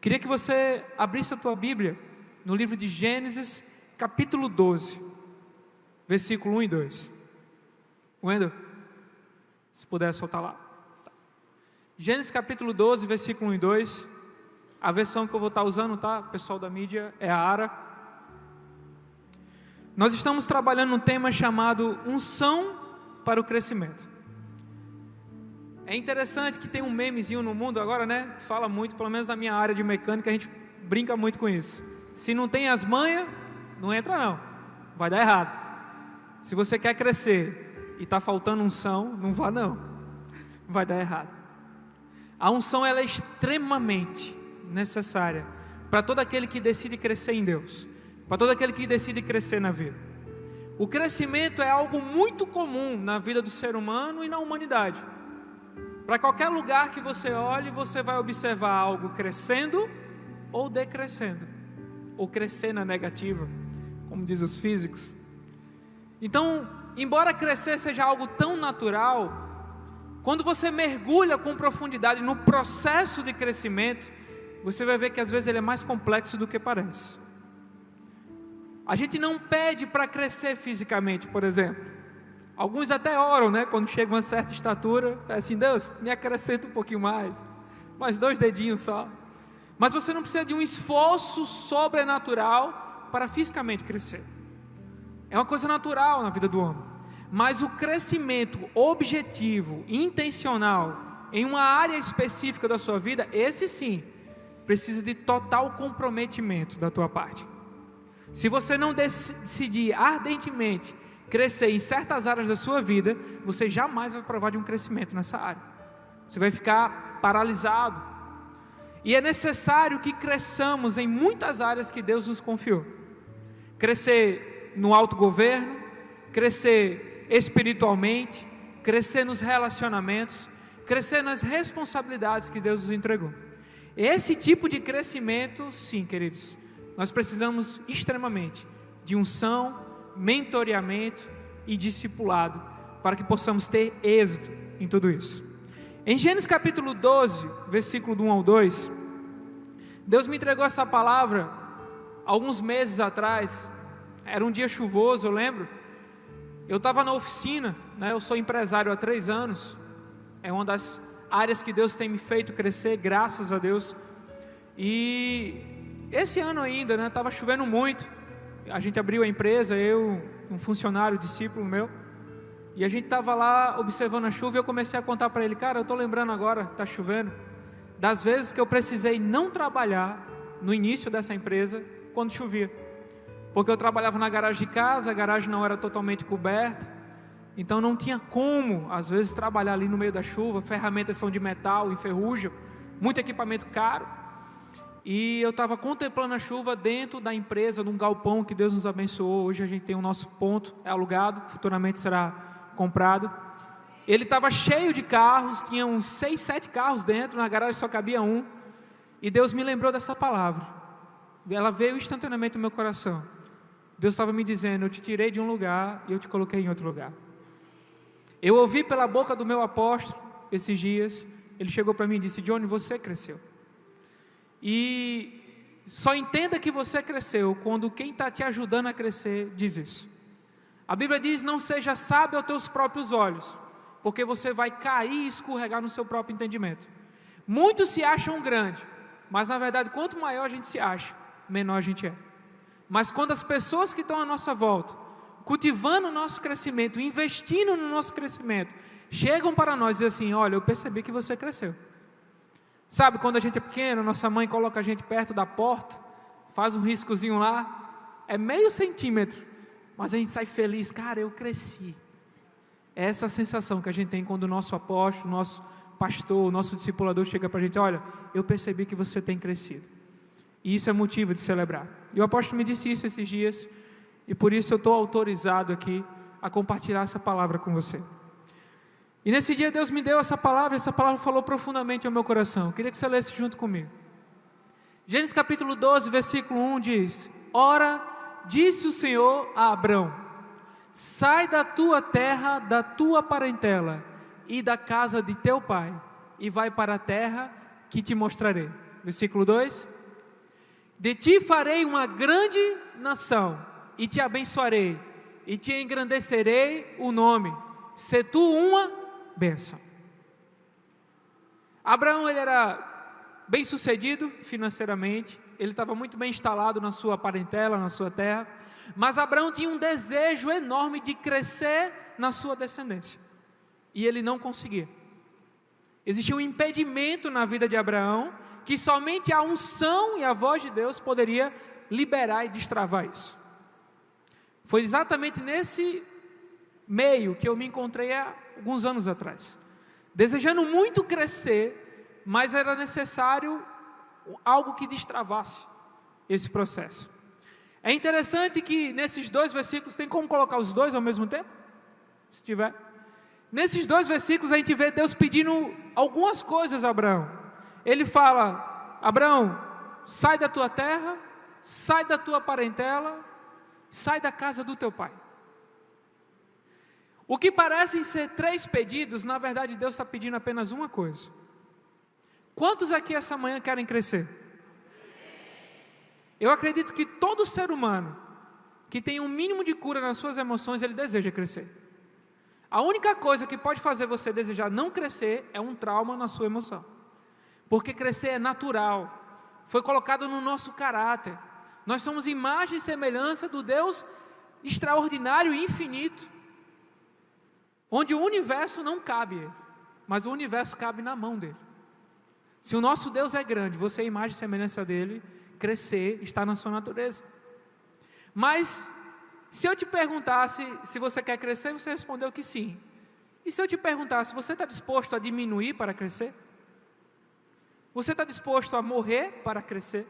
Queria que você abrisse a tua Bíblia no livro de Gênesis, capítulo 12, versículo 1 e 2. Wendel, se puder soltar lá. Gênesis capítulo 12, versículo 1 e 2. A versão que eu vou estar usando, tá? Pessoal da mídia, é a ARA. Nós estamos trabalhando um tema chamado unção para o crescimento. É interessante que tem um memezinho no mundo agora, né? Fala muito, pelo menos na minha área de mecânica, a gente brinca muito com isso. Se não tem as manhas, não entra não, vai dar errado. Se você quer crescer e está faltando unção, não vá não, vai dar errado. A unção, ela é extremamente necessária para todo aquele que decide crescer em Deus, para todo aquele que decide crescer na vida. O crescimento é algo muito comum na vida do ser humano e na humanidade. Para qualquer lugar que você olhe, você vai observar algo crescendo ou decrescendo, ou crescer na negativa, como diz os físicos. Então, embora crescer seja algo tão natural, quando você mergulha com profundidade no processo de crescimento, você vai ver que às vezes ele é mais complexo do que parece. A gente não pede para crescer fisicamente, por exemplo. Alguns até oram, né? Quando chega uma certa estatura, é assim: Deus, me acrescenta um pouquinho mais 2 dedinhos só. Mas você não precisa de um esforço sobrenatural para fisicamente crescer. É uma coisa natural na vida do homem. Mas o crescimento objetivo, intencional, em uma área específica da sua vida, esse sim, precisa de total comprometimento da tua parte. Se você não decidir ardentemente crescer em certas áreas da sua vida, você jamais vai provar de um crescimento nessa área. Você vai ficar paralisado. E é necessário que cresçamos em muitas áreas que Deus nos confiou. Crescer no autogoverno, crescer espiritualmente, crescer nos relacionamentos, crescer nas responsabilidades que Deus nos entregou. Esse tipo de crescimento, sim, queridos, nós precisamos extremamente de unção, mentoreamento e discipulado, para que possamos ter êxito em tudo isso. Em Gênesis capítulo 12, versículo do 1 ao 2, Deus me entregou essa palavra alguns meses atrás. Era um dia chuvoso, eu lembro. Eu estava na oficina, né? Eu sou empresário há 3 anos. É uma das áreas que Deus tem me feito crescer, graças a Deus. E esse ano ainda, né? Estava chovendo muito. A gente abriu a empresa, eu, um funcionário, discípulo meu, e a gente estava lá observando a chuva, e eu comecei a contar para ele: cara, eu estou lembrando agora, está chovendo, das vezes que eu precisei não trabalhar no início dessa empresa, quando chovia, porque eu trabalhava na garagem de casa, a garagem não era totalmente coberta, então não tinha como, às vezes, trabalhar ali no meio da chuva. Ferramentas são de metal, enferrujam, muito equipamento caro. E eu estava contemplando a chuva dentro da empresa, num galpão que Deus nos abençoou. Hoje a gente tem o nosso ponto, é alugado, futuramente será comprado. Ele estava cheio de carros, tinha uns 6, 7 carros dentro, na garagem só cabia um. E Deus me lembrou dessa palavra. Ela veio instantaneamente no meu coração. Deus estava me dizendo: eu te tirei de um lugar e eu te coloquei em outro lugar. Eu ouvi pela boca do meu apóstolo esses dias. Ele chegou para mim e disse: Johnny, você cresceu. E só entenda que você cresceu quando quem está te ajudando a crescer diz isso. A Bíblia diz: não seja sábio aos teus próprios olhos, porque você vai cair e escorregar no seu próprio entendimento. Muitos se acham grandes, mas na verdade quanto maior a gente se acha, menor a gente é. Mas quando as pessoas que estão à nossa volta, cultivando o nosso crescimento, investindo no nosso crescimento, chegam para nós e dizem assim: olha, eu percebi que você cresceu. Sabe, quando a gente é pequeno, nossa mãe coloca a gente perto da porta, faz um riscozinho lá, é meio centímetro, mas a gente sai feliz: cara, eu cresci. É essa sensação que a gente tem quando o nosso apóstolo, o nosso pastor, o nosso discipulador chega para a gente: olha, eu percebi que você tem crescido. E isso é motivo de celebrar. E o apóstolo me disse isso esses dias, e por isso eu estou autorizado aqui a compartilhar essa palavra com você. E nesse dia Deus me deu essa palavra falou profundamente ao meu coração. Eu queria que você lesse junto comigo. Gênesis capítulo 12, versículo 1 diz: ora, disse o Senhor a Abrão: sai da tua terra, da tua parentela e da casa de teu pai, e vai para a terra que te mostrarei. versículo 2. De ti farei uma grande nação, e te abençoarei, e te engrandecerei o nome, se tu uma bênção. Abraão, ele era bem sucedido financeiramente, ele estava muito bem instalado na sua parentela, na sua terra, mas Abraão tinha um desejo enorme de crescer na sua descendência, e ele não conseguia. Existia um impedimento na vida de Abraão, que somente a unção e a voz de Deus poderia liberar e destravar isso. Foi exatamente nesse meio que eu me encontrei há alguns anos atrás, desejando muito crescer, mas era necessário algo que destravasse esse processo. É interessante que nesses 2 versículos, tem como colocar os 2 ao mesmo tempo? Se tiver. Nesses 2 versículos a gente vê Deus pedindo algumas coisas a Abraão. Ele fala: Abraão, sai da tua terra, sai da tua parentela, sai da casa do teu pai. O que parecem ser 3 pedidos, na verdade Deus está pedindo apenas uma coisa. Quantos aqui essa manhã querem crescer? Eu acredito que todo ser humano que tem um mínimo de cura nas suas emoções, ele deseja crescer. A única coisa que pode fazer você desejar não crescer é um trauma na sua emoção. Porque crescer é natural, foi colocado no nosso caráter. Nós somos imagem e semelhança do Deus extraordinário e infinito, onde o universo não cabe, mas o universo cabe na mão dele. Se o nosso Deus é grande, você é imagem e semelhança dele, crescer está na sua natureza. Mas se eu te perguntasse se você quer crescer, você respondeu que sim. E se eu te perguntasse, você está disposto a diminuir para crescer? Você está disposto a morrer para crescer?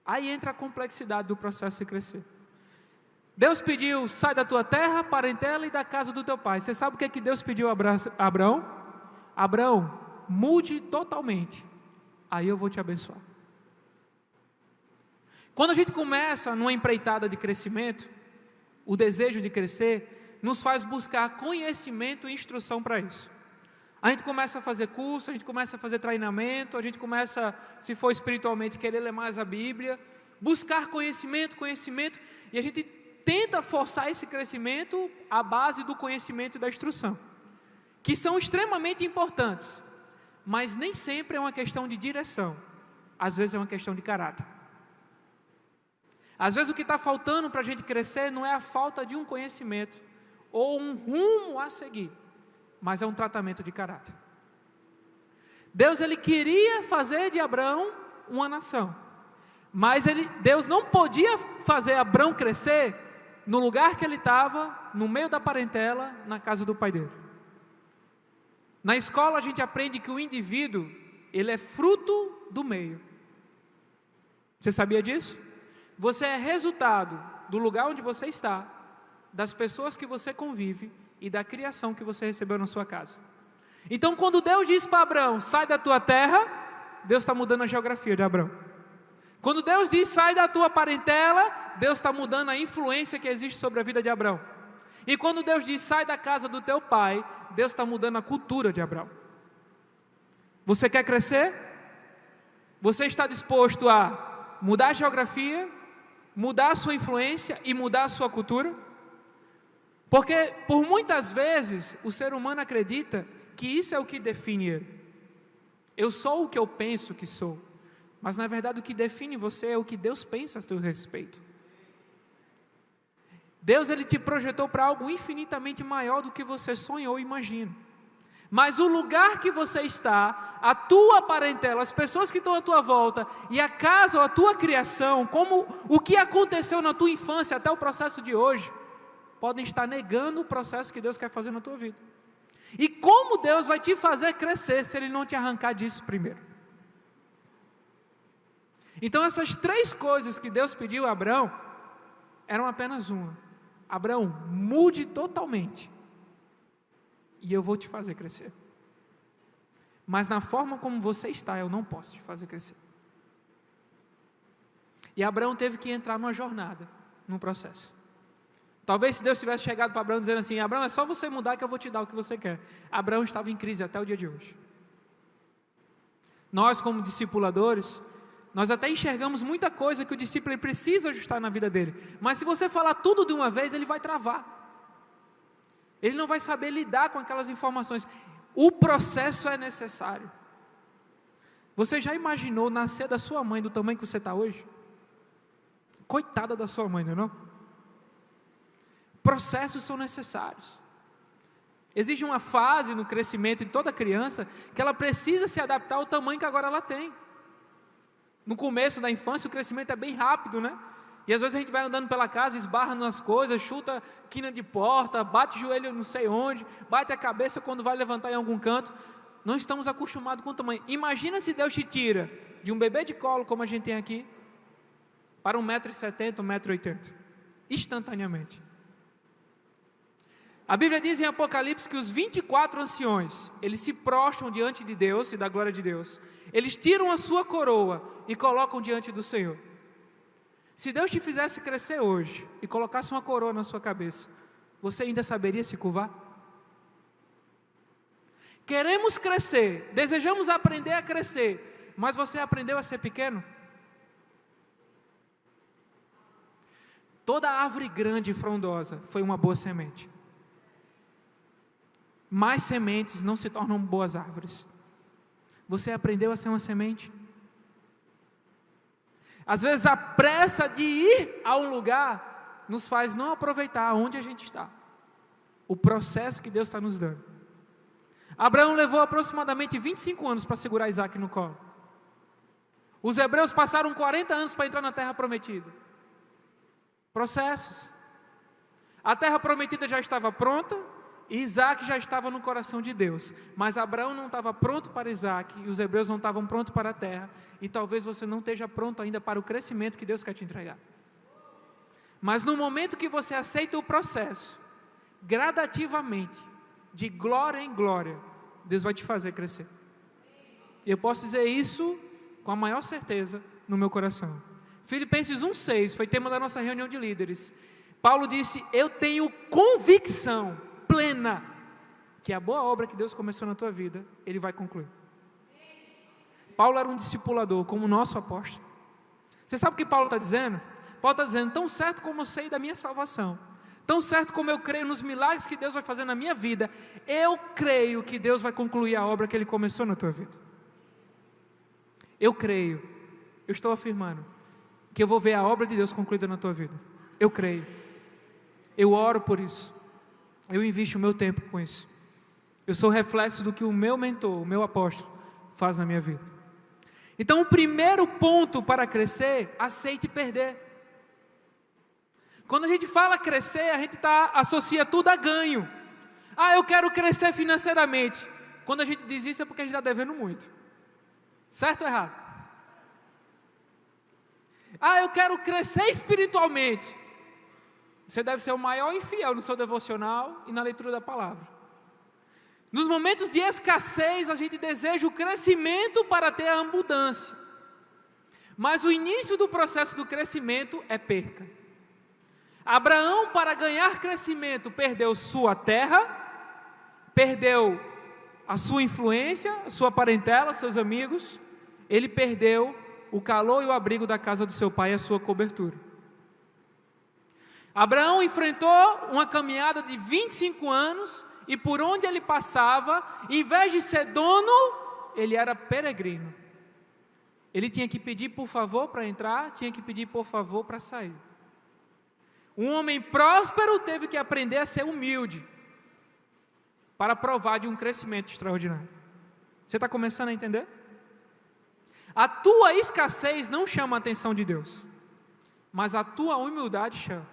Aí entra a complexidade do processo de crescer. Deus pediu: sai da tua terra, parentela e da casa do teu pai. Você sabe o que é que Deus pediu a Abraão? Abraão, mude totalmente, aí eu vou te abençoar. Quando a gente começa numa empreitada de crescimento, o desejo de crescer nos faz buscar conhecimento e instrução para isso. A gente começa a fazer curso, a gente começa a fazer treinamento, a gente começa, se for espiritualmente, querer ler mais a Bíblia, buscar conhecimento, e a gente tenta forçar esse crescimento à base do conhecimento e da instrução, que são extremamente importantes, mas nem sempre é uma questão de direção, às vezes é uma questão de caráter. Às vezes o que está faltando para a gente crescer não é a falta de um conhecimento, ou um rumo a seguir, mas é um tratamento de caráter. Deus, ele queria fazer de Abraão uma nação, mas Deus não podia fazer Abraão crescer no lugar que ele estava, no meio da parentela, na casa do pai dele. Na escola a gente aprende que o indivíduo, ele é fruto do meio. Você sabia disso? Você é resultado do lugar onde você está, das pessoas que você convive e da criação que você recebeu na sua casa. Então, quando Deus diz para Abraão: sai da tua terra, Deus está mudando a geografia de Abraão. Quando Deus diz: sai da tua parentela, Deus está mudando a influência que existe sobre a vida de Abraão. E quando Deus diz: sai da casa do teu pai, Deus está mudando a cultura de Abraão. Você quer crescer? Você está disposto a mudar a geografia, mudar a sua influência e mudar a sua cultura? Porque por muitas vezes o ser humano acredita que isso é o que define ele. Eu sou o que eu penso que sou, mas na verdade o que define você é o que Deus pensa a seu respeito. Deus, ele te projetou para algo infinitamente maior do que você sonha ou imagina. Mas o lugar que você está, a tua parentela, as pessoas que estão à tua volta, e a casa ou a tua criação, como o que aconteceu na tua infância até o processo de hoje, podem estar negando o processo que Deus quer fazer na tua vida. E como Deus vai te fazer crescer se Ele não te arrancar disso primeiro? Então essas 3 coisas que Deus pediu a Abraão, eram apenas uma: Abraão, mude totalmente, e eu vou te fazer crescer. Mas na forma como você está, eu não posso te fazer crescer. E Abraão teve que entrar numa jornada, num processo. Talvez se Deus tivesse chegado para Abraão dizendo assim: Abraão, é só você mudar que eu vou te dar o que você quer. Abraão estava em crise até o dia de hoje. Nós, como discipuladores, nós até enxergamos muita coisa que o discípulo precisa ajustar na vida dele, mas se você falar tudo de uma vez, ele vai travar. Ele não vai saber lidar com aquelas informações. O processo é necessário. Você já imaginou nascer da sua mãe do tamanho que você está hoje? Coitada da sua mãe, não é? Processos são necessários. Existe uma fase no crescimento de toda criança que ela precisa se adaptar ao tamanho que agora ela tem. No começo da infância o crescimento é bem rápido, né? E às vezes a gente vai andando pela casa, esbarra nas coisas, chuta quina de porta, bate o joelho não sei onde, bate a cabeça quando vai levantar em algum canto. Não estamos acostumados com o tamanho. Imagina se Deus te tira de um bebê de colo, como a gente tem aqui, para 1,70 m, 1,80 m, instantaneamente. A Bíblia diz em Apocalipse que os 24 anciões, eles se prostram diante de Deus e da glória de Deus. Eles tiram a sua coroa e colocam diante do Senhor. Se Deus te fizesse crescer hoje e colocasse uma coroa na sua cabeça, você ainda saberia se curvar? Queremos crescer, desejamos aprender a crescer, mas você aprendeu a ser pequeno? Toda árvore grande e frondosa foi uma boa semente. Mais sementes não se tornam boas árvores. Você aprendeu a ser uma semente? Às vezes a pressa de ir a um lugar nos faz não aproveitar onde a gente está. O processo que Deus está nos dando. Abraão levou aproximadamente 25 anos para segurar Isaac no colo. Os hebreus passaram 40 anos para entrar na terra prometida. Processos. A terra prometida já estava pronta, e Isaac já estava no coração de Deus, mas Abraão não estava pronto para Isaac, e os hebreus não estavam prontos para a terra, e talvez você não esteja pronto ainda para o crescimento que Deus quer te entregar. Mas no momento que você aceita o processo, gradativamente, de glória em glória, Deus vai te fazer crescer. E eu posso dizer isso com a maior certeza no meu coração. Filipenses 1,6 foi tema da nossa reunião de líderes. Paulo disse: eu tenho convicção plena que a boa obra que Deus começou na tua vida, Ele vai concluir. Paulo era um discipulador, como o nosso apóstolo. Você sabe o que Paulo está dizendo? Paulo está dizendo: tão certo como eu sei da minha salvação, tão certo como eu creio nos milagres que Deus vai fazer na minha vida, eu creio que Deus vai concluir a obra que Ele começou na tua vida. Eu creio, eu estou afirmando que eu vou ver a obra de Deus concluída na tua vida. Eu creio, eu oro por isso, eu invisto o meu tempo com isso. Eu sou reflexo do que o meu mentor, o meu apóstolo, faz na minha vida. Então o primeiro ponto para crescer, aceite perder. Quando a gente fala crescer, a gente associa tudo a ganho. Ah, eu quero crescer financeiramente. Quando a gente diz isso é porque a gente está devendo muito. Certo ou errado? Ah, eu quero crescer espiritualmente. Você deve ser o maior infiel no seu devocional e na leitura da palavra. Nos momentos de escassez, a gente deseja o crescimento para ter a abundância. Mas o início do processo do crescimento é perca. Abraão, para ganhar crescimento, perdeu sua terra, perdeu a sua influência, a sua parentela, seus amigos. Ele perdeu o calor e o abrigo da casa do seu pai e a sua cobertura. Abraão enfrentou uma caminhada de 25 anos e por onde ele passava, em vez de ser dono, ele era peregrino. Ele tinha que pedir por favor para entrar, tinha que pedir por favor para sair. Um homem próspero teve que aprender a ser humilde para provar de um crescimento extraordinário. Você está começando a entender? A tua escassez não chama a atenção de Deus, mas a tua humildade chama.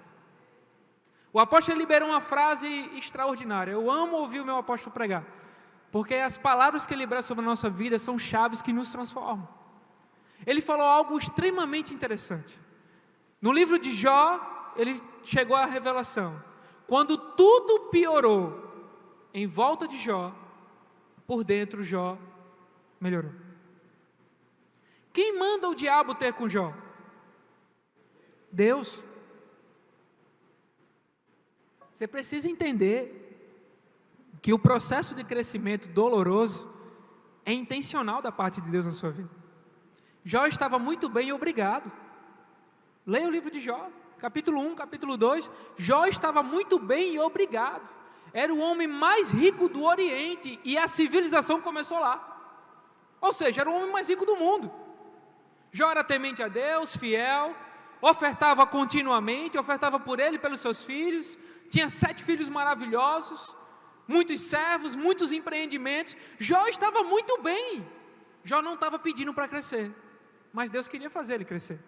O apóstolo liberou uma frase extraordinária. Eu amo ouvir o meu apóstolo pregar, porque as palavras que ele libera sobre a nossa vida são chaves que nos transformam. Ele falou algo extremamente interessante. No livro de Jó, ele chegou à revelação: quando tudo piorou em volta de Jó, por dentro Jó melhorou. Quem manda o diabo ter com Jó? Deus. Você precisa entender que o processo de crescimento doloroso, é intencional da parte de Deus na sua vida. Jó estava muito bem, obrigado. Leia o livro de Jó, capítulo 1, capítulo 2. Jó estava muito bem e obrigado. Era o homem mais rico do Oriente e a civilização começou lá. Ou seja, era o homem mais rico do mundo. Jó era temente a Deus, fiel, ofertava continuamente, ofertava por ele e pelos seus filhos, tinha 7 filhos maravilhosos, muitos servos, muitos empreendimentos. Jó estava muito bem. Jó não estava pedindo para crescer, mas Deus queria fazer ele crescer.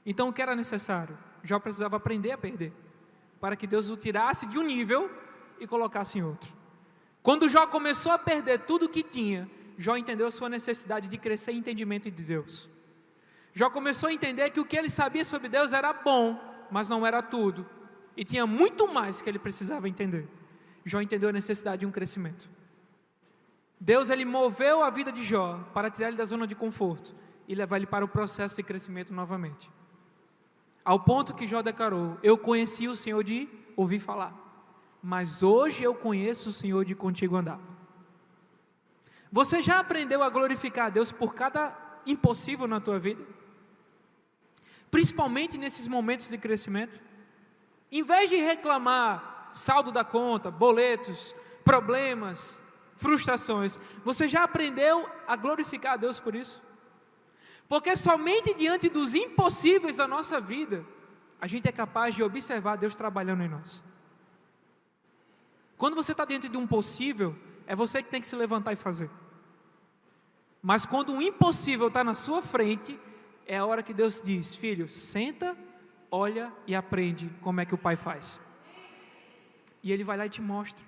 Então o que era necessário? Jó precisava aprender a perder, para que Deus o tirasse de um nível e colocasse em outro. Quando Jó começou a perder tudo o que tinha, Jó entendeu a sua necessidade de crescer em entendimento de Deus. Jó começou a entender que o que ele sabia sobre Deus era bom, mas não era tudo, e tinha muito mais que ele precisava entender. Jó entendeu a necessidade de um crescimento. Deus, ele moveu a vida de Jó para tirar ele da zona de conforto e levar ele para o processo de crescimento novamente. Ao ponto que Jó declarou: eu conheci o Senhor de ouvir falar, mas hoje eu conheço o Senhor de contigo andar. Você já aprendeu a glorificar a Deus por cada impossível na tua vida? Principalmente nesses momentos de crescimento? Em vez de reclamar saldo da conta, boletos, problemas, frustrações, você já aprendeu a glorificar a Deus por isso? Porque somente diante dos impossíveis da nossa vida, a gente é capaz de observar Deus trabalhando em nós. Quando você está diante de um possível, é você que tem que se levantar e fazer. Mas quando um impossível está na sua frente, é a hora que Deus diz: filho, senta, olha e aprende como é que o pai faz. E ele vai lá e te mostra.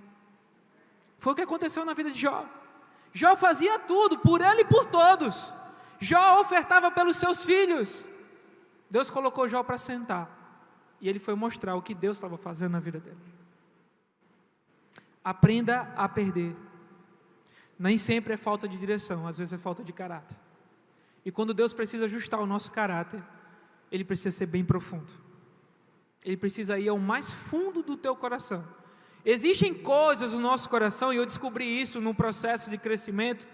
Foi o que aconteceu na vida de Jó. Jó fazia tudo, por ele e por todos. Jó ofertava pelos seus filhos. Deus colocou Jó para sentar, e ele foi mostrar o que Deus estava fazendo na vida dele. Aprenda a perder. Nem sempre é falta de direção, às vezes é falta de caráter. E quando Deus precisa ajustar o nosso caráter, Ele precisa ser bem profundo. Ele precisa ir ao mais fundo do teu coração. Existem coisas no nosso coração, e eu descobri isso no processo de crescimento,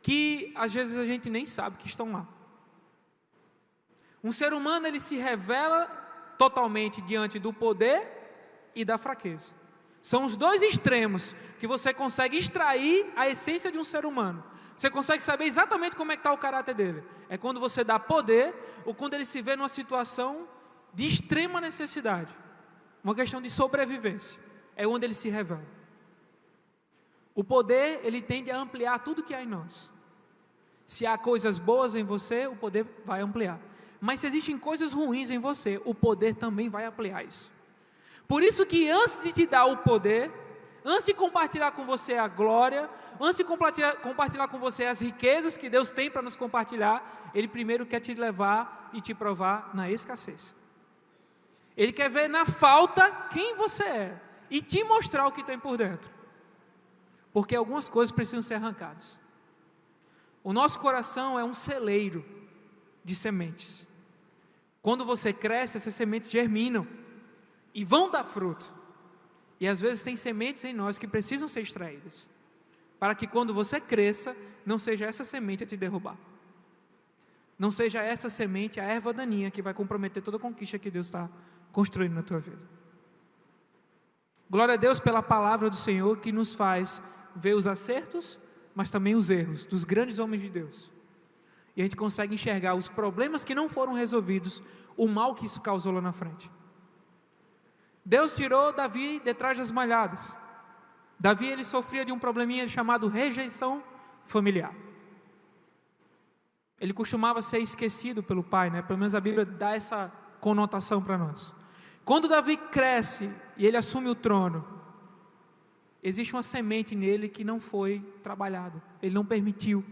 que às vezes a gente nem sabe que estão lá. Um ser humano, ele se revela totalmente diante do poder e da fraqueza. São os dois extremos que você consegue extrair a essência de um ser humano. Você consegue saber exatamente como é que está o caráter dele. É quando você dá poder, ou quando ele se vê numa situação de extrema necessidade, uma questão de sobrevivência. É onde ele se revela. O poder, ele tende a ampliar tudo que há em nós. Se há coisas boas em você, o poder vai ampliar. Mas se existem coisas ruins em você, o poder também vai ampliar isso. Por isso que antes de te dar o poder, antes de compartilhar com você a glória, antes de compartilhar com você as riquezas que Deus tem para nos compartilhar, Ele primeiro quer te levar e te provar na escassez. Ele quer ver na falta quem você é e te mostrar o que tem por dentro. Porque algumas coisas precisam ser arrancadas. O nosso coração é um celeiro de sementes. Quando você cresce, essas sementes germinam e vão dar fruto. E às vezes tem sementes em nós que precisam ser extraídas, para que quando você cresça, não seja essa semente a te derrubar. Não seja essa semente a erva daninha que vai comprometer toda a conquista que Deus está construindo na tua vida. Glória a Deus pela palavra do Senhor, que nos faz ver os acertos, mas também os erros dos grandes homens de Deus. E a gente consegue enxergar os problemas que não foram resolvidos, o mal que isso causou lá na frente. Deus tirou Davi de trás das malhadas. Davi, ele sofria de um probleminha chamado rejeição familiar. Ele costumava ser esquecido pelo pai, né? Pelo menos a Bíblia dá essa conotação para nós. Quando Davi cresce e ele assume o trono, existe uma semente nele que não foi trabalhada. Ele não permitiu.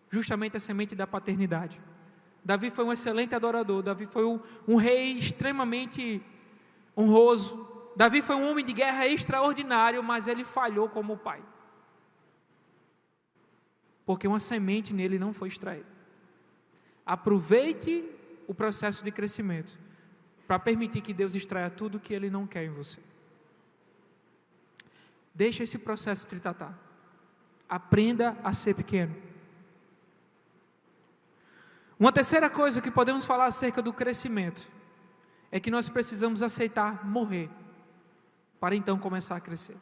Justamente a semente da paternidade. Davi foi um excelente adorador. Davi foi um rei extremamente honroso. Davi foi um homem de guerra extraordinário, mas ele falhou como pai. Porque uma semente nele não foi extraída. Aproveite o processo de crescimento para permitir que Deus extraia tudo que Ele não quer em você. Deixa esse processo te tratar. Aprenda a ser pequeno. Uma terceira coisa que podemos falar acerca do crescimento é que nós precisamos aceitar morrer, para então começar a crescer.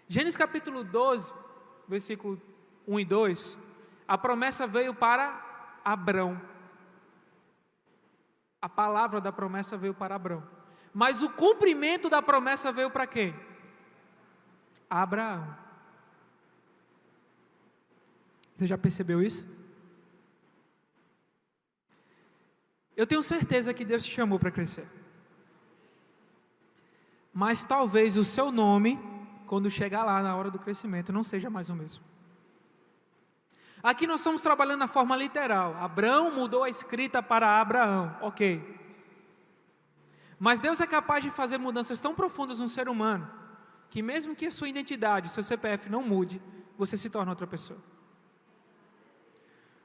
Gênesis capítulo 12, versículo 1 e 2, a promessa veio para Abrão. A palavra da promessa veio para Abrão. Mas o cumprimento da promessa veio para quem? Abraão. Você já percebeu isso? Eu tenho certeza que Deus te chamou para crescer. Mas talvez o seu nome, quando chegar lá na hora do crescimento, não seja mais o mesmo. Aqui nós estamos trabalhando na forma literal. Abrão mudou a escrita para Abraão. Ok. Mas Deus é capaz de fazer mudanças tão profundas no ser humano, que mesmo que a sua identidade, o seu CPF não mude, você se torna outra pessoa.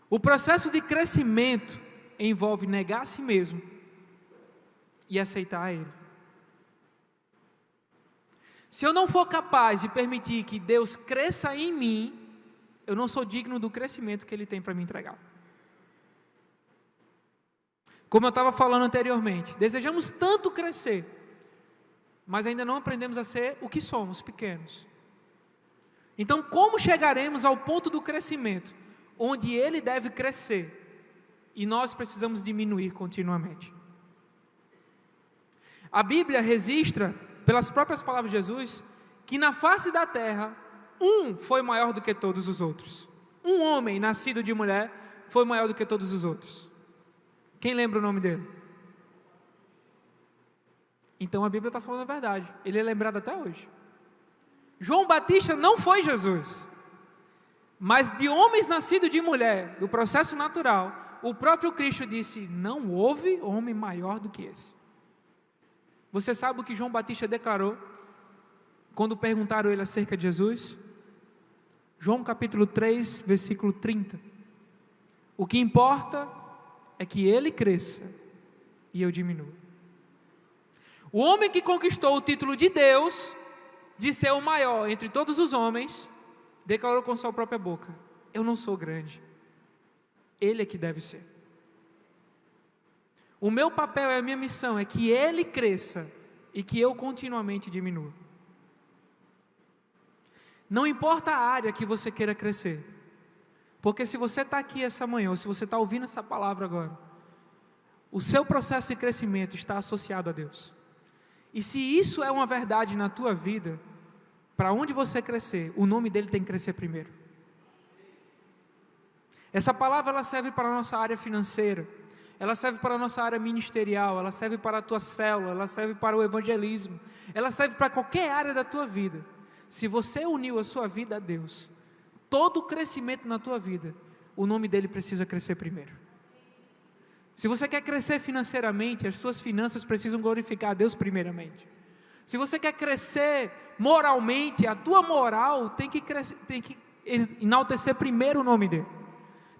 O processo de crescimento envolve negar a si mesmo e aceitar a Ele. Se eu não for capaz de permitir que Deus cresça em mim, eu não sou digno do crescimento que Ele tem para me entregar. Como eu estava falando anteriormente, desejamos tanto crescer, mas ainda não aprendemos a ser o que somos, pequenos. Então, como chegaremos ao ponto do crescimento, onde Ele deve crescer, e nós precisamos diminuir continuamente? A Bíblia registra, pelas próprias palavras de Jesus, que na face da terra, um foi maior do que todos os outros. Um homem nascido de mulher foi maior do que todos os outros. Quem lembra o nome dele? Então a Bíblia está falando a verdade. Ele é lembrado até hoje. João Batista não foi Jesus, mas de homens nascidos de mulher, do processo natural, o próprio Cristo disse: não houve homem maior do que esse. Você sabe o que João Batista declarou quando perguntaram ele acerca de Jesus? João capítulo 3, versículo 30. O que importa é que Ele cresça e eu diminua. O homem que conquistou o título de Deus, de ser o maior entre todos os homens, declarou com sua própria boca: eu não sou grande, Ele é que deve ser. O meu papel e a minha missão é que Ele cresça e que eu continuamente diminua. Não importa a área que você queira crescer, porque se você está aqui essa manhã, ou se você está ouvindo essa palavra agora, o seu processo de crescimento está associado a Deus. E se isso é uma verdade na tua vida, para onde você crescer, o nome dele tem que crescer primeiro. Essa palavra ela serve para a nossa área financeira, ela serve para a nossa área ministerial, ela serve para a tua célula, ela serve para o evangelismo, ela serve para qualquer área da tua vida. Se você uniu a sua vida a Deus, todo o crescimento na tua vida, o nome dele precisa crescer primeiro. Se você quer crescer financeiramente, as tuas finanças precisam glorificar a Deus primeiramente. Se você quer crescer moralmente, a tua moral tem que enaltecer primeiro o nome dele.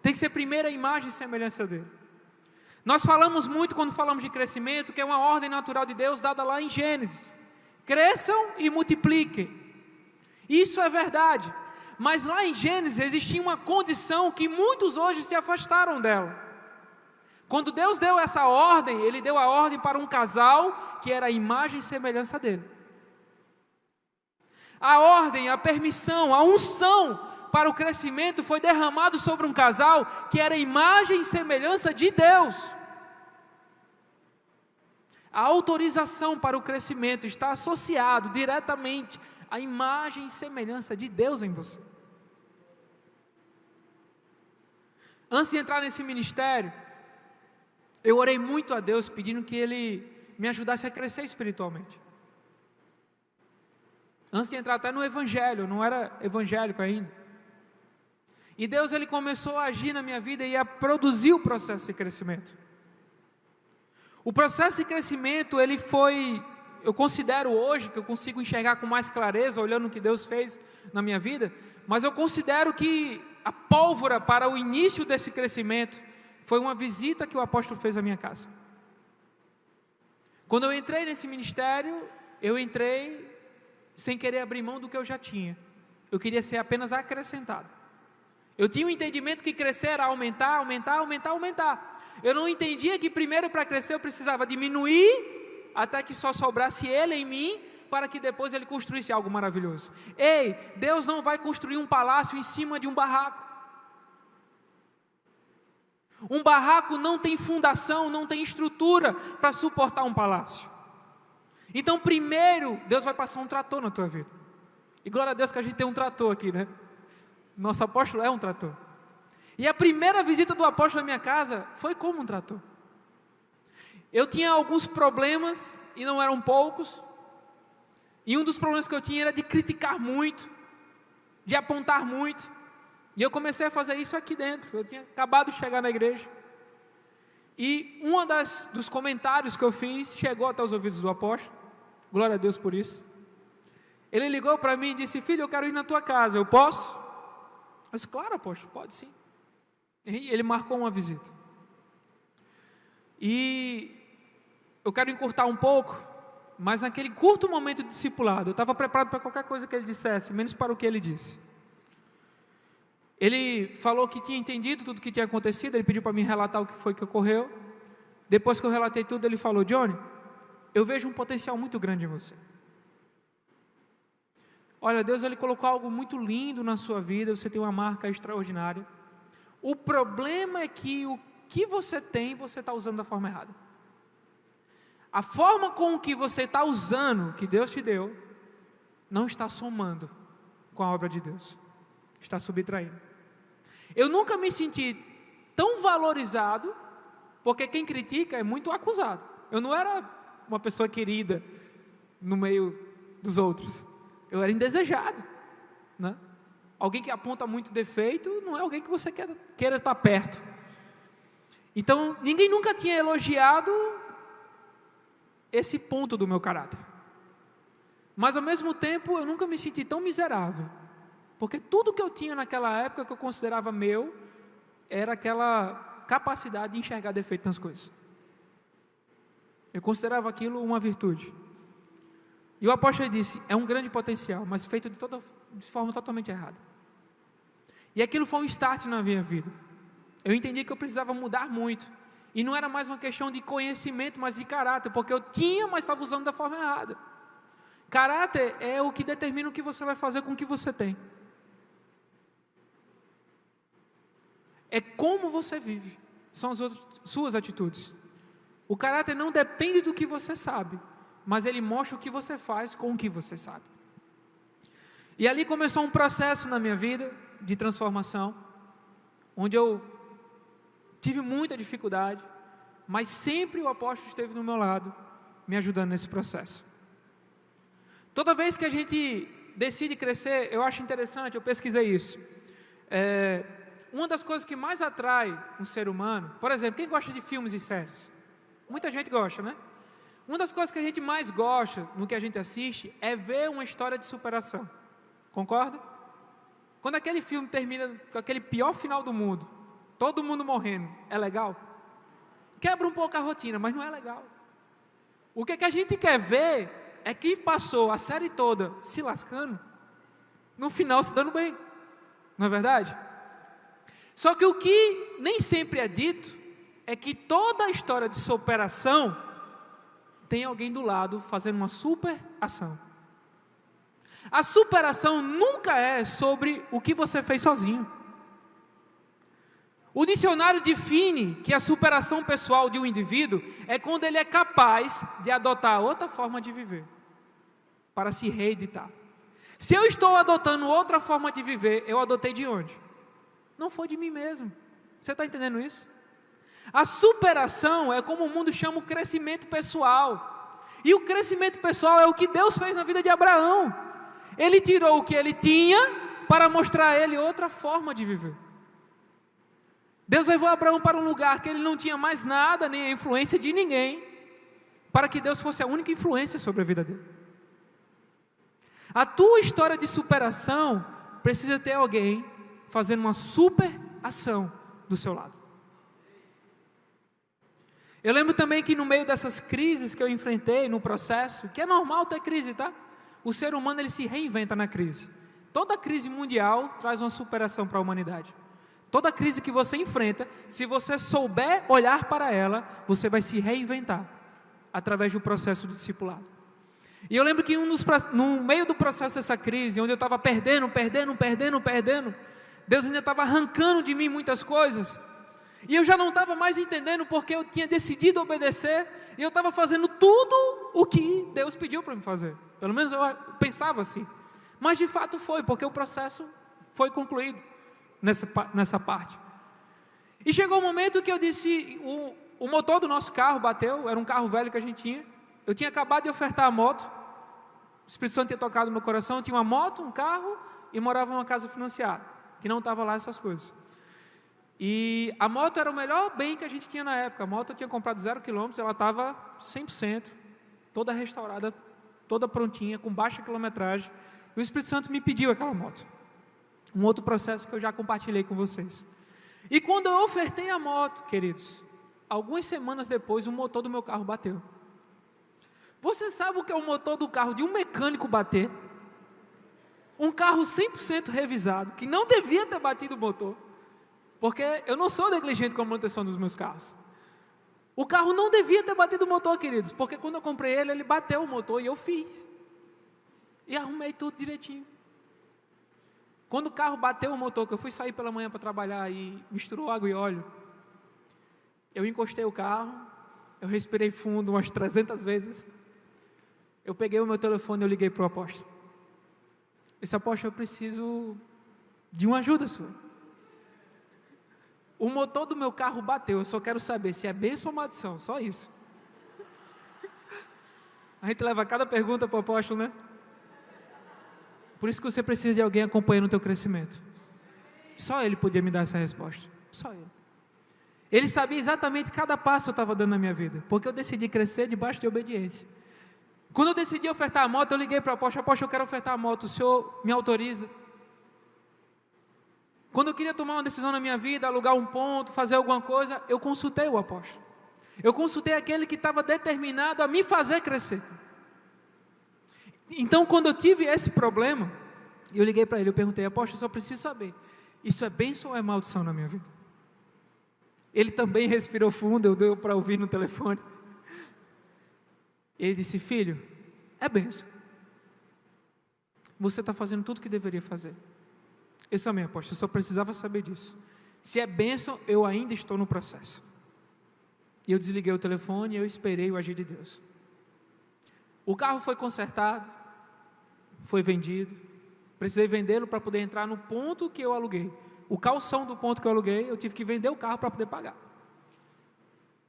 Tem que ser primeiro a imagem e semelhança dele. Nós falamos muito quando falamos de crescimento, que é uma ordem natural de Deus dada lá em Gênesis. Cresçam e multipliquem. Isso é verdade. Mas lá em Gênesis existia uma condição que muitos hoje se afastaram dela. Quando Deus deu essa ordem, Ele deu a ordem para um casal que era a imagem e semelhança dele. A ordem, a permissão, a unção para o crescimento foi derramado sobre um casal que era a imagem e semelhança de Deus. A autorização para o crescimento está associado diretamente à imagem e semelhança de Deus em você. Antes de entrar nesse ministério, eu orei muito a Deus pedindo que Ele me ajudasse a crescer espiritualmente. Antes de entrar até no Evangelho, eu não era evangélico ainda. E Deus Ele começou a agir na minha vida e a produzir o processo de crescimento. O processo de crescimento, ele foi, eu considero hoje, que eu consigo enxergar com mais clareza, olhando o que Deus fez na minha vida, mas eu considero que a pólvora para o início desse crescimento foi uma visita que o apóstolo fez à minha casa. Quando eu entrei nesse ministério, eu entrei sem querer abrir mão do que eu já tinha. eu queria ser apenas acrescentado. Eu tinha um entendimento que crescer era aumentar, aumentar, aumentar, aumentar. Eu não entendia que primeiro para crescer eu precisava diminuir até que só sobrasse Ele em mim, para que depois Ele construísse algo maravilhoso. Ei, Deus não vai construir um palácio em cima de um barraco. Um barraco não tem fundação, não tem estrutura para suportar um palácio. Então primeiro, Deus vai passar um trator na tua vida. E glória a Deus que a gente tem um trator aqui, né? Nosso apóstolo é um trator. E a primeira visita do apóstolo na minha casa foi como um trator. Eu tinha alguns problemas, e não eram poucos. E um dos problemas que eu tinha era de criticar muito, de apontar muito. E eu comecei a fazer isso aqui dentro. Eu tinha acabado de chegar na igreja. E um dos comentários que eu fiz chegou até os ouvidos do apóstolo. Glória a Deus por isso. Ele ligou para mim e disse: filho, eu quero ir na tua casa, eu posso? Eu disse: claro, apóstolo, pode sim. E ele marcou uma visita. E eu quero encurtar um pouco, mas naquele curto momento de discipulado, eu estava preparado para qualquer coisa que ele dissesse, menos para o que ele disse. Ele falou que tinha entendido tudo o que tinha acontecido, ele pediu para mim relatar o que foi que ocorreu. Depois que eu relatei tudo, ele falou: Johnny, eu vejo um potencial muito grande em você. Olha, Deus, Ele colocou algo muito lindo na sua vida, você tem uma marca extraordinária. O problema é que o que você tem, você está usando da forma errada. A forma com que você está usando, que Deus te deu, não está somando com a obra de Deus, está subtraindo. Eu nunca me senti tão valorizado, porque quem critica é muito acusado. Eu não era uma pessoa querida no meio dos outros, eu era indesejado, né? Alguém que aponta muito defeito não é alguém que você queira estar perto. Então, ninguém nunca tinha elogiado esse ponto do meu caráter. Mas, ao mesmo tempo, eu nunca me senti tão miserável. Porque tudo que eu tinha naquela época, que eu considerava meu, era aquela capacidade de enxergar defeito nas coisas. Eu considerava aquilo uma virtude. E o apóstolo disse: é um grande potencial, mas feito de forma totalmente errada. E aquilo foi um start na minha vida. Eu entendi que eu precisava mudar muito. E não era mais uma questão de conhecimento, mas de caráter, porque eu tinha, mas estava usando da forma errada. Caráter é o que determina o que você vai fazer com o que você tem. É como você vive, são as suas atitudes. O caráter não depende do que você sabe, mas ele mostra o que você faz com o que você sabe. E ali começou um processo na minha vida de transformação, onde eu tive muita dificuldade, mas sempre o apóstolo esteve do meu lado, me ajudando nesse processo. Toda vez que a gente decide crescer, eu acho interessante, eu pesquisei isso. Uma das coisas que mais atrai um ser humano, por exemplo, quem gosta de filmes e séries? Muita gente gosta, né? Uma das coisas que a gente mais gosta no que a gente assiste é ver uma história de superação. Concorda? Quando aquele filme termina com aquele pior final do mundo, todo mundo morrendo, é legal? Quebra um pouco a rotina, mas não é legal. O que a gente quer ver é quem passou a série toda se lascando, no final se dando bem. Não é verdade? Só que o que nem sempre é dito é que toda a história de superação tem alguém do lado fazendo uma super ação. A superação nunca é sobre o que você fez sozinho. O dicionário define que a superação pessoal de um indivíduo é quando ele é capaz de adotar outra forma de viver, para se reeditar. Se eu estou adotando outra forma de viver, eu adotei de onde? Não foi de mim mesmo. Você está entendendo isso? A superação é como o mundo chama o crescimento pessoal. E o crescimento pessoal é o que Deus fez na vida de Abraão. Ele tirou o que ele tinha para mostrar a ele outra forma de viver. Deus levou Abraão para um lugar que ele não tinha mais nada, nem a influência de ninguém, para que Deus fosse a única influência sobre a vida dele. A tua história de superação precisa ter alguém fazendo uma super ação do seu lado. Eu lembro também que no meio dessas crises que eu enfrentei no processo, que é normal ter crise, tá? O ser humano ele se reinventa na crise. Toda crise mundial traz uma superação para a humanidade. Toda crise que você enfrenta, se você souber olhar para ela, você vai se reinventar através do processo do discipulado. E eu lembro que no meio do processo dessa crise, onde eu estava perdendo, Deus ainda estava arrancando de mim muitas coisas. E eu já não estava mais entendendo porque eu tinha decidido obedecer. E eu estava fazendo tudo o que Deus pediu para me fazer. Pelo menos eu pensava assim. Mas de fato foi, porque o processo foi concluído nessa parte. E chegou um momento que eu disse, o motor do nosso carro bateu, era um carro velho que a gente tinha. Eu tinha acabado de ofertar a moto. O Espírito Santo tinha tocado no meu coração. Eu tinha uma moto, um carro e morava numa casa financiada, que não estava lá essas coisas. E a moto era o melhor bem que a gente tinha na época. A moto eu tinha comprado 0 km, ela estava 100%, toda restaurada, toda prontinha, com baixa quilometragem. E o Espírito Santo me pediu aquela moto. Um outro processo que eu já compartilhei com vocês. E quando eu ofertei a moto, queridos, algumas semanas depois o motor do meu carro bateu. Você sabe o que é o motor do carro de um mecânico bater? Um carro 100% revisado, que não devia ter batido o motor. Porque eu não sou negligente com a manutenção dos meus carros. O carro não devia ter batido o motor, queridos, porque quando eu comprei ele bateu o motor e eu fiz. E arrumei tudo direitinho. Quando o carro bateu o motor, que eu fui sair pela manhã para trabalhar e misturou água e óleo, eu encostei o carro, eu respirei fundo umas 300 vezes, eu peguei o meu telefone e eu liguei para o apóstolo. Esse apóstolo, eu preciso de uma ajuda sua. O motor do meu carro bateu, eu só quero saber se é bênção ou maldição, só isso. A gente leva cada pergunta para o apóstolo, né? Por isso que você precisa de alguém acompanhando o teu crescimento. Só ele podia me dar essa resposta, só ele. Ele sabia exatamente cada passo que eu estava dando na minha vida, porque eu decidi crescer debaixo de obediência. Quando eu decidi ofertar a moto, eu liguei para o apóstolo, eu quero ofertar a moto, o senhor me autoriza? Quando eu queria tomar uma decisão na minha vida, alugar um ponto, fazer alguma coisa, eu consultei o apóstolo. Eu consultei aquele que estava determinado a me fazer crescer. Então, quando eu tive esse problema, eu liguei para ele, eu perguntei, apóstolo, eu só preciso saber, isso é bênção ou é maldição na minha vida? Ele também respirou fundo, eu dei para ouvir no telefone. Ele disse, filho, é bênção. Você está fazendo tudo o que deveria fazer. Eu também, apóstolo, eu só precisava saber disso. Se é bênção, eu ainda estou no processo. E eu desliguei o telefone e eu esperei o agir de Deus. O carro foi consertado, foi vendido. Precisei vendê-lo para poder entrar no ponto que eu aluguei. O calção do ponto que eu aluguei, eu tive que vender o carro para poder pagar.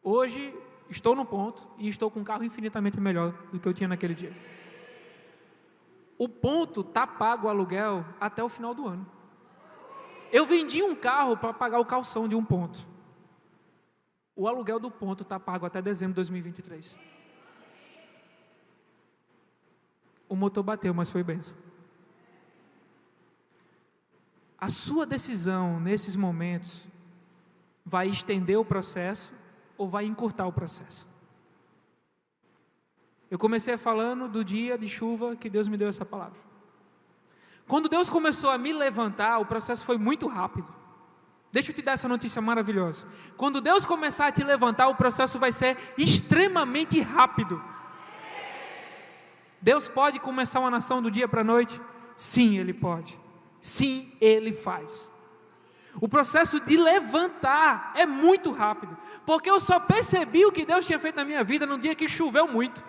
Hoje, estou no ponto e estou com um carro infinitamente melhor do que eu tinha naquele dia. O ponto está pago o aluguel até o final do ano. Eu vendi um carro para pagar o calção de um ponto. O aluguel do ponto está pago até dezembro de 2023. O motor bateu, mas foi bênção. A sua decisão nesses momentos vai estender o processo ou vai encurtar o processo. Eu comecei falando do dia de chuva que Deus me deu essa palavra. Quando Deus começou a me levantar, o processo foi muito rápido. Deixa eu te dar essa notícia maravilhosa. Quando Deus começar a te levantar, o processo vai ser extremamente rápido. Deus pode começar uma nação do dia para a noite? Sim, Ele pode. Sim, Ele faz. O processo de levantar é muito rápido, porque eu só percebi o que Deus tinha feito na minha vida no dia que choveu muito.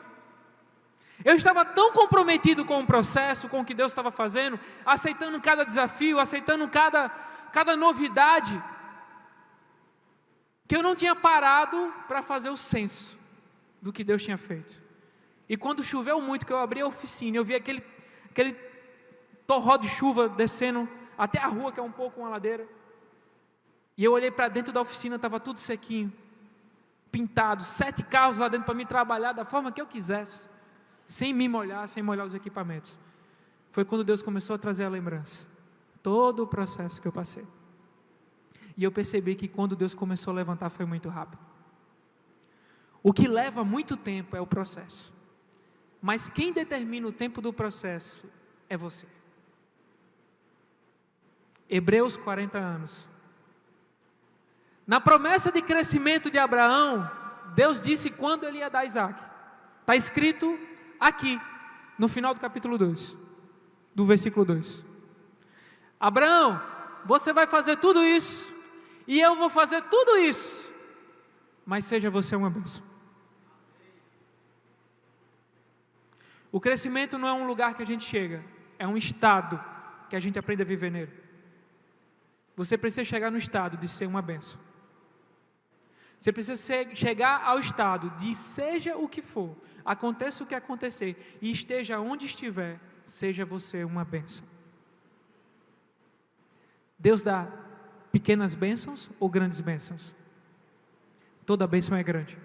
Eu estava tão comprometido com o processo, com o que Deus estava fazendo, aceitando cada desafio, aceitando cada novidade, que eu não tinha parado para fazer o censo do que Deus tinha feito. E quando choveu muito, que eu abri a oficina, eu vi aquele torró de chuva descendo até a rua, que é um pouco uma ladeira. E eu olhei para dentro da oficina, estava tudo sequinho, pintado, 7 carros lá dentro para me trabalhar da forma que eu quisesse, sem me molhar, sem molhar os equipamentos. Foi quando Deus começou a trazer a lembrança, todo o processo que eu passei. E eu percebi que quando Deus começou a levantar foi muito rápido. O que leva muito tempo é o processo, mas quem determina o tempo do processo é você. Hebreus 40 anos. Na promessa de crescimento de Abraão, Deus disse quando ele ia dar Isaac. Está escrito aqui, no final do capítulo 2, do versículo 2. Abraão, você vai fazer tudo isso, e eu vou fazer tudo isso, mas seja você uma bênção. O crescimento não é um lugar que a gente chega, é um estado que a gente aprende a viver nele. Você precisa chegar no estado de ser uma bênção. Você precisa chegar ao estado de seja o que for, aconteça o que acontecer, e esteja onde estiver, seja você uma bênção. Deus dá pequenas bênçãos ou grandes bênçãos? Toda bênção é grande.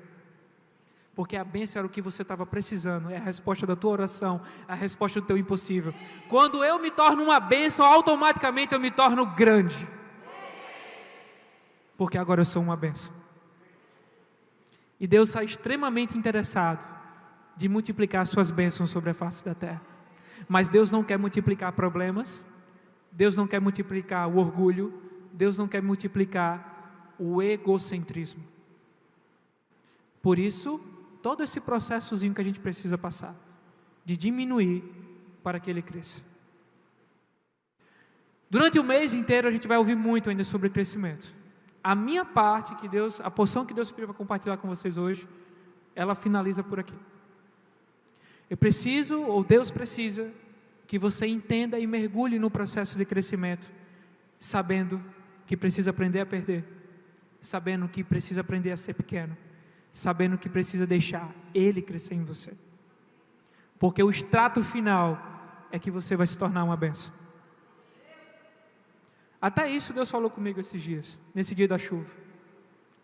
Porque a bênção era o que você estava precisando, é a resposta da tua oração, a resposta do teu impossível. Quando eu me torno uma bênção, automaticamente eu me torno grande. Porque agora eu sou uma bênção. E Deus está extremamente interessado de multiplicar suas bênçãos sobre a face da terra. Mas Deus não quer multiplicar problemas, Deus não quer multiplicar o orgulho, Deus não quer multiplicar o egocentrismo. Por isso, todo esse processozinho que a gente precisa passar, de diminuir para que ele cresça. Durante o mês inteiro a gente vai ouvir muito ainda sobre crescimento. A minha parte, a porção que Deus pediu para compartilhar com vocês hoje, ela finaliza por aqui. Eu preciso, ou Deus precisa, que você entenda e mergulhe no processo de crescimento, sabendo que precisa aprender a perder, sabendo que precisa aprender a ser pequeno, sabendo que precisa deixar Ele crescer em você. Porque o extrato final é que você vai se tornar uma bênção. Até isso Deus falou comigo esses dias, nesse dia da chuva.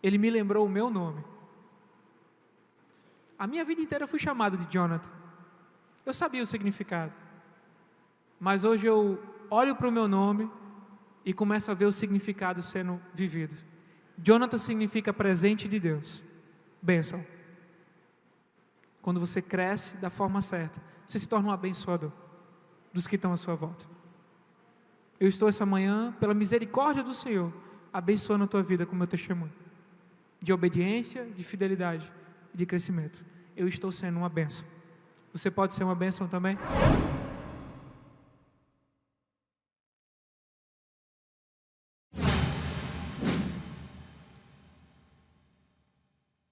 Ele me lembrou o meu nome. A minha vida inteira eu fui chamado de Jonathan. Eu sabia o significado. Mas hoje eu olho para o meu nome e começo a ver o significado sendo vivido. Jonathan significa presente de Deus. Bênção. Quando você cresce da forma certa, você se torna um abençoador dos que estão à sua volta. Eu estou essa manhã, pela misericórdia do Senhor, abençoando a tua vida com o meu testemunho de obediência, de fidelidade e de crescimento. Eu estou sendo uma bênção. Você pode ser uma bênção também?